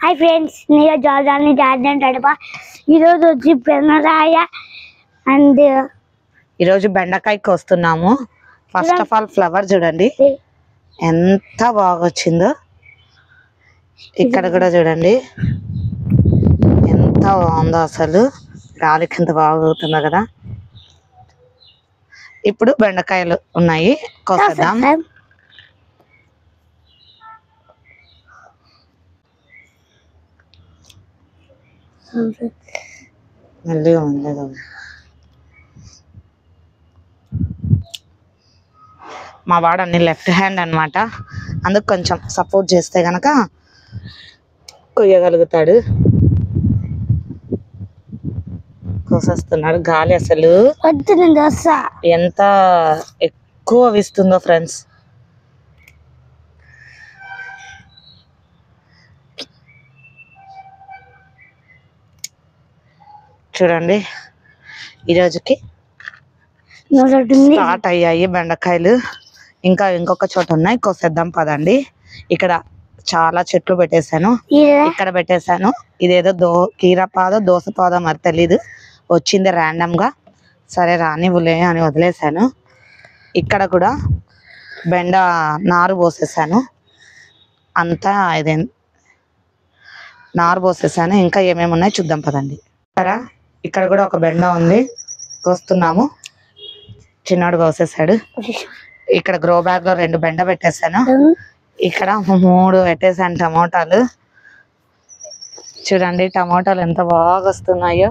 Hi friends నేను జార్జాని garden తడప ఈ రోజు వచ్చి బెండకాయ అండ్ ఈ రోజు బెండకాయ కోస్తున్నాము. ఫస్ట్ ఆఫ్ ఆల్ ఫ్లవర్ చూడండి ఎంత బాగా వచ్చిందో. ఇక్కడ కూడా చూడండి ఎంత బాగుందో, అసలు గాలికి ఎంత బాగా అవుతుందో కదా. ఇప్పుడు బెండకాయలు ఉన్నాయి, కోసేద్దాం. మెల్లిగా మెల్లిగా. మా వాడు అన్ని లెఫ్ట్ హ్యాండ్ అన్నమాట, అందుకు కొంచెం సపోర్ట్ చేస్తే గనక కొయ్యగలుగుతాడు. కోసేస్తున్నాడు. గాలి అసలు ఎంత ఎక్కువ వీస్తుందో ఫ్రెండ్స్. చూడండి ఈరోజుకి స్టార్ట్ అయ్యాయి బెండకాయలు. ఇంకా ఇంకొక చోట ఉన్నాయి, కోసేద్దాం పదండి. ఇక్కడ చాలా చెట్లు పెట్టేశాను, ఇక్కడ పెట్టేశాను. ఇదేదో కీరపాదో దోసపాదో మరి తెలీదు, వచ్చింది ర్యాండమ్ గా. సరే రానివ్వులే అని వదిలేశాను. ఇక్కడ కూడా బెండ నారు పోసేసాను, అంతా ఇదే నారు పోసేసాను. ఇంకా ఏమేమి ఉన్నాయి చూద్దాం పదండి. ఇక్కడ కూడా ఒక బెండ ఉంది, కోస్తున్నాము. చిన్నాడు కోసేసాడు. ఇక్కడ గ్రో బ్యాగ్ లో 2 బెండ పెట్టేశాను. ఇక్కడ 3 పెట్టేసాను టమోటాలు. చూడండి టమోటాలు ఎంత బాగా వస్తున్నాయో.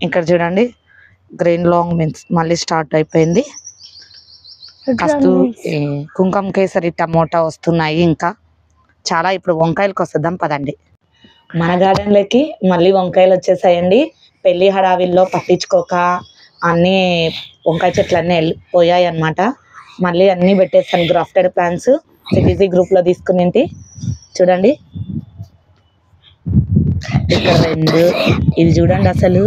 ఇక్కడ చూడండి గ్రీన్ లాంగ్ బీన్స్ మళ్ళీ స్టార్ట్ అయిపోయింది. కుంకుమ కేసరి టమోటా వస్తున్నాయి. ఇంకా చాలా. ఇప్పుడు వంకాయలు కోసేద్దాం పదండి. మన గార్డెన్ లోకి మళ్ళీ వంకాయలు వచ్చేసాయండి. పెళ్లి హడావిల్లో పట్టించుకోక అన్ని వంకాయ చెట్లు అన్నీ వెళ్ళిపోయాయి అన్నమాట. మళ్ళీ అన్ని పెట్టేసాను గ్రాఫ్టెడ్ ప్లాంట్స్, సిటీజీ గ్రూప్ లో తీసుకుని. చూడండి ఇక్కడ 2. ఇది చూడండి అసలు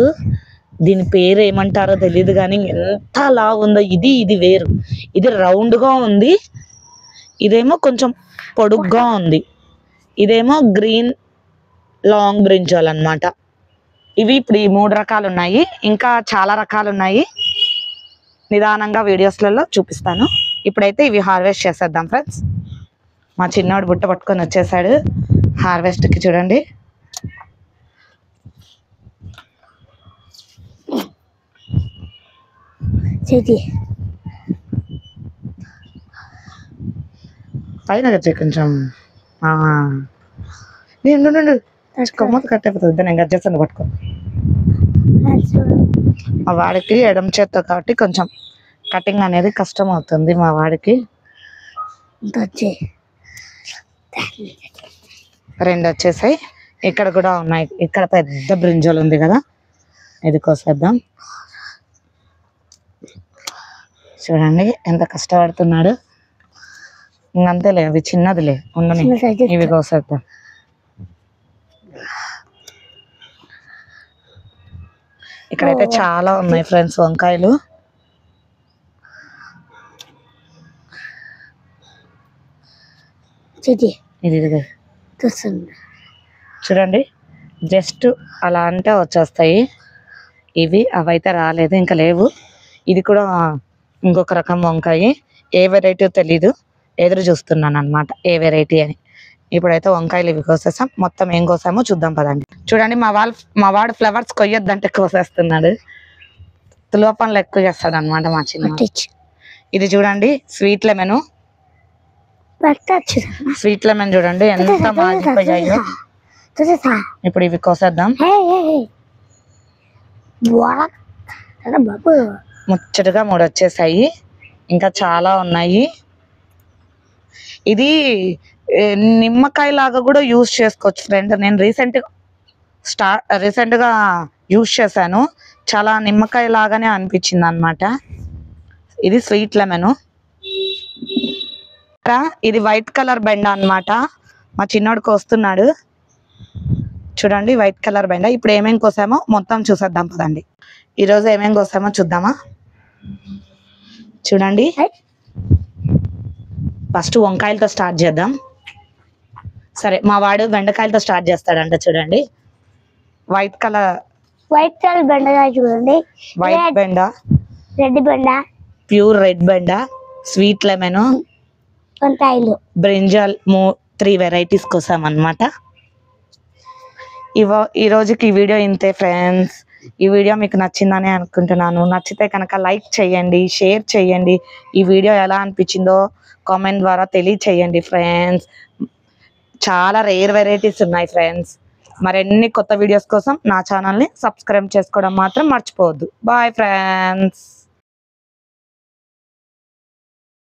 దీని పేరు ఏమంటారో తెలియదు కానీ ఎంత లావు ఉందో. ఇది వేరు, ఇది రౌండ్ గా ఉంది, ఇదేమో కొంచెం పొడుగ్గా ఉంది. ఇదేమో గ్రీన్ లాంగ్ బ్రింజాల్ అన్నమాట. ఇవి ఇప్పుడు ఈ 3 రకాలు ఉన్నాయి, ఇంకా చాలా రకాలు ఉన్నాయి. నిదానంగా వీడియోస్లలో చూపిస్తాను. ఇప్పుడైతే ఇవి హార్వెస్ట్ చేసేద్దాం ఫ్రెండ్స్. మా చిన్నోడు బుట్ట పట్టుకొని వచ్చేసాడు హార్వెస్ట్కి. చూడండి పైన కొంచెం కొమ్మత కట్టయిపోతుంది. నేను గజ్జేస్తాను పట్టుకో. మా వాడికి ఎడమ చేత్తో కాబట్టి కొంచెం కటింగ్ అనేది కష్టం అవుతుంది మా వాడికి. 2 వచ్చేసాయి. ఇక్కడ కూడా ఉన్నాయి. ఇక్కడ పెద్ద బ్రింజాల్ ఉంది కదా, ఇది కోసేద్దాం. చూడండి ఎంత కష్టపడుతున్నాడు. ఇంకంతేలే, అవి చిన్నదిలే ఉండని, ఇవి కోసేద్దాం. ఇక్కడైతే చాలా ఉన్నాయి ఫ్రెండ్స్ వంకాయలు. చూడండి జస్ట్ అలా అంటే వచ్చేస్తాయి. ఇవి అవైతే రాలేదు, ఇంకా లేవు. ఇది కూడా ఇంకొక రకం వంకాయ, ఏ వెరైటీ తెలీదు, ఎదురు చూస్తున్నాను అన్నమాట ఏ వెరైటీ అని. ఇప్పుడైతే వంకాయలు ఇవి కోసేసాం. మొత్తం ఏం కోసామో చూద్దాం పదండి. చూడండి మా వాడు ఫ్లవర్స్ కొయ్యొద్దంటే కోసేస్తున్నాడు. తులవ పనులు ఎక్కువ చేస్తాడు అనమాట మా చిన్న. ఇది చూడండి స్వీట్ లెమన్. స్వీట్ లెమన్ చూడండి ఎంత మాగిపోయాయో. ఇప్పుడు ఇవి కోసేద్దాం. ముచ్చటగా 3 వచ్చేసాయి, ఇంకా చాలా ఉన్నాయి. ఇది నిమ్మకాయ లాగా కూడా యూజ్ చేసుకోవచ్చు ఫ్రెండ్. నేను రీసెంట్గా యూజ్ చేశాను, చాలా నిమ్మకాయ లాగానే అనిపించింది అన్నమాట. ఇది స్వీట్ లెమన్. ఇది వైట్ కలర్ బెండ అన్నమాట. మా చిన్నోడు కోస్తున్నాడు. చూడండి వైట్ కలర్ బెండ. ఇప్పుడు ఏమేమి కోసామో మొత్తం చూసేద్దాం పదండి. ఈరోజు ఏమేమి కోసామో చూద్దామా. చూడండి ఫస్ట్ వంకాయలతో స్టార్ట్ చేద్దాం. సరే, మా వాడు బెండకాయలతో స్టార్ట్ చేస్తాడంట. చూడండి, వైట్ కలర్ బెండకాయ చూడండి, వైట్ బెండ, రెడ్ బెండ, ప్యూర్ రెడ్ బెండ, స్వీట్ లెమన్, వంకాయలు, బ్రింజాల్ 3 వెరైటీస్ కోసం అన్నమాట. ఈ రోజుకి ఈ వీడియో ఇంతే ఫ్రెండ్స్. ఈ వీడియో మీకు నచ్చిందని అనుకుంటున్నాను. నచ్చితే కనుక లైక్ చేయండి, షేర్ చేయండి. ఈ వీడియో ఎలా అనిపించిందో కామెంట్ ద్వారా తెలియచేయండి ఫ్రెండ్స్. చాలా రేర్ వెరైటీస్ ఉన్నాయి ఫ్రెండ్స్. మరిన్ని కొత్త వీడియోస్ కోసం నా ఛానల్ని సబ్స్క్రైబ్ చేసుకోవడం మాత్రం మర్చిపోవద్దు. Bye friends.